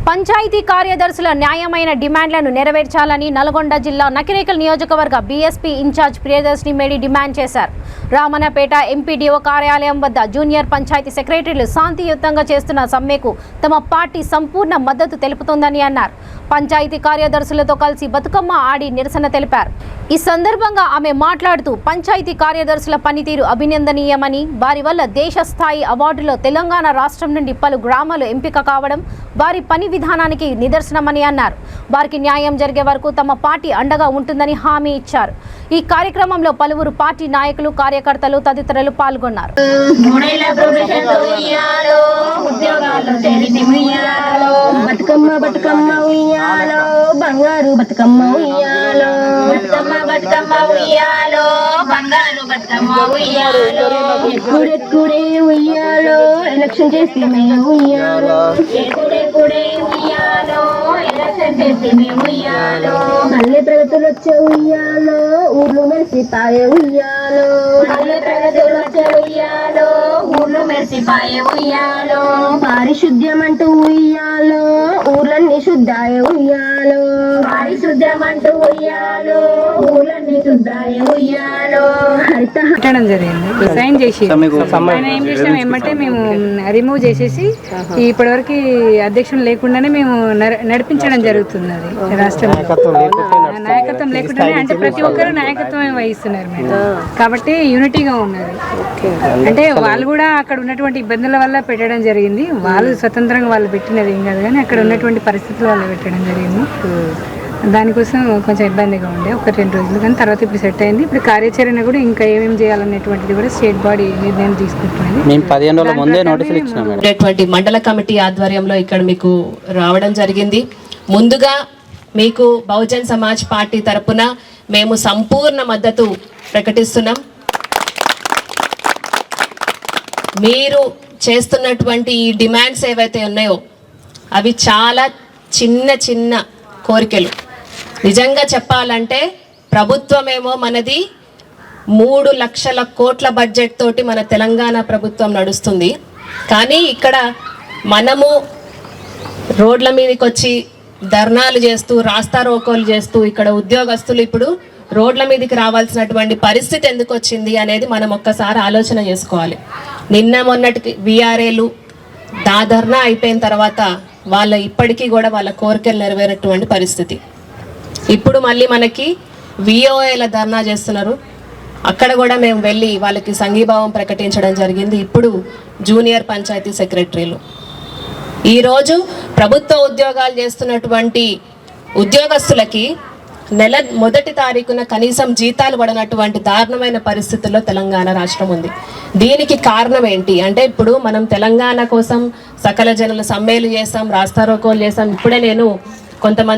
పంచాయతీ కార్యదర్శుల న్యాయమైన డిమాండ్లను నెరవేర్చాలని నల్గొండ జిల్లా నకిరేకల్ నియోజకవర్గ బీఎస్పీ ఇన్ఛార్జ్ ప్రియదర్శిని మేడి డిమాండ్ చేశారు. రామన్నపేట ఎంపీడీఓ కార్యాలయం వద్ద జూనియర్ పంచాయతీ సెక్రటరీలు శాంతియుతంగా చేస్తున్న సమ్మెకు తమ పార్టీ సంపూర్ణ మద్దతు తెలుపుతోందని అన్నారు. పంచాయతీ కార్యదర్శులతో కలిసి బతుకమ్మ ఆడి నిరసన తెలిపారు. ఈ సందర్భంగా ఆమె మాట్లాడుతూ పంచాయతీ కార్యదర్శుల పనితీరు అభినందనీయమని, వారి వల్ల దేశ స్థాయి అవార్డులో తెలంగాణ రాష్ట్రం నుండి పలు గ్రామాలు ఎంపిక కావడం వారి పని విధానానికి నిదర్శనమని అన్నారు. వారికి న్యాయం జరిగే వరకు తమ పార్టీ అండగా ఉంటుందని హామీ ఇచ్చారు. ఈ కార్యక్రమంలో పలువురు పార్టీ నాయకులు, కార్యకర్తలు తదితరులు పాల్గొన్నారు. బతుకమ్మ బతుకమ్మ ఉయ్యాలో, బంగారు బతుకమ్మ ఉయ్యాలో, బతుకమ్మ బతుకమ్మ ఉయ్యాలో, బంగారు బతుకమ్మ ఉయ్యాలో, ఎక్కుడెక్కుడే ఉయ్యాలో, ఎలక్షన్ చేసి మేము ఉయ్యాలో, ఎక్కుడెక్కుడే ఉయ్యాలో, ఎలక్షన్ చేసి మేము ఉయ్యాలో, మళ్ళీ ప్రగతులు వచ్చే ఉయ్యాలో, ఊర్లు మెరిసిపాయ ఉయ్యాలో, మళ్ళీ ప్రగతులు వచ్చే ఉయ్యాలో, ఊర్లు మెరిసిపాయ ఉయ్యాలో, పారిశుద్ధ్యం అంటూ ఉయ్యాలో, ఊర్లన్నీ శుద్ధాయ ఉయ్యాలో, పారిశుద్ధ్యం అంటూ ఉయ్యాలో, ఊర్లన్నీ శుద్ధాయ ఉయ్యాలో. హరిత పెట్టడం జరిగింది. సైన్ చేసి ఆయన ఏం చేసాం ఏమంటే మేము రిమూవ్ చేసేసి ఇప్పటివరకు అధ్యక్షులు లేకుండానే మేము నడిపించడం జరుగుతుంది. అది రాష్ట్రంలో నాయకత్వం లేకుండానే, అంటే ప్రతి ఒక్కరు నాయకత్వం వహిస్తున్నారు మేడం. కాబట్టి యూనిటీగా ఉన్నది. అంటే వాళ్ళు కూడా అక్కడ ఉన్నటువంటి ఇబ్బందుల వల్ల పెట్టడం జరిగింది. వాళ్ళు స్వతంత్రంగా వాళ్ళు పెట్టినది ఏం కాదు, కానీ అక్కడ ఉన్నటువంటి పరిస్థితుల వల్ల పెట్టడం జరిగింది. దానికోసం కొంచెం ఇబ్బందిగా ఉండే 1-2 రోజులు, కానీ తర్వాత ఇప్పుడు సెట్ అయింది. ఇప్పుడు కార్యాచరణ కూడా ఇంకా ఏమేమి చేయాలనేటువంటిది కూడా స్టేట్ బాడీ నిర్ణయం తీసుకుంటుంది. మండల కమిటీ ఆధ్వర్యంలో ఇక్కడ మీకు రావడం జరిగింది. ముందుగా మీకు బహుజన్ సమాజ్ పార్టీ తరపున మేము సంపూర్ణ మద్దతు ప్రకటిస్తున్నాం. మీరు చేస్తున్నటువంటి ఈ డిమాండ్స్ ఏవైతే ఉన్నాయో అవి చాలా చిన్న చిన్న కోరికలు. నిజంగా చెప్పాలంటే ప్రభుత్వమేమో మనది 3 లక్షల కోట్ల బడ్జెట్ తోటి మన తెలంగాణ ప్రభుత్వం నడుస్తుంది. కానీ ఇక్కడ మనము రోడ్ల మీదకి వచ్చి ధర్నాలు చేస్తూ, రాస్తా రోకోలు చేస్తూ, ఇక్కడ ఉద్యోగస్తులు ఇప్పుడు రోడ్ల మీదకి రావాల్సినటువంటి పరిస్థితి ఎందుకు వచ్చింది అనేది మనం ఒక్కసారి ఆలోచన చేసుకోవాలి. నిన్న మొన్నటికి విఆర్ఏలు ధర్నా అయిపోయిన తర్వాత వాళ్ళ ఇప్పటికీ కూడా వాళ్ళ కోరికలు నెరవేరేటువంటి పరిస్థితి. ఇప్పుడు మళ్ళీ మనకి విఓఏల ధర్నా చేస్తున్నారు. అక్కడ కూడా మేము వెళ్ళి వాళ్ళకి సంఘీభావం ప్రకటించడం జరిగింది. ఇప్పుడు జూనియర్ పంచాయతీ సెక్రటరీలు ఈరోజు ప్రభుత్వ ఉద్యోగాలు చేస్తున్నటువంటి ఉద్యోగస్తులకి నెల 1వ తారీఖున కనీసం జీతాలు పడనటువంటి దారుణమైన పరిస్థితుల్లో తెలంగాణ రాష్ట్రం ఉంది. దీనికి కారణం ఏంటి అంటే, ఇప్పుడు మనం తెలంగాణ కోసం సకల జనుల సమ్మెలు చేసాం, రాస్తారోకోలు చేసాం. ఇప్పుడే నేను కొంతమంది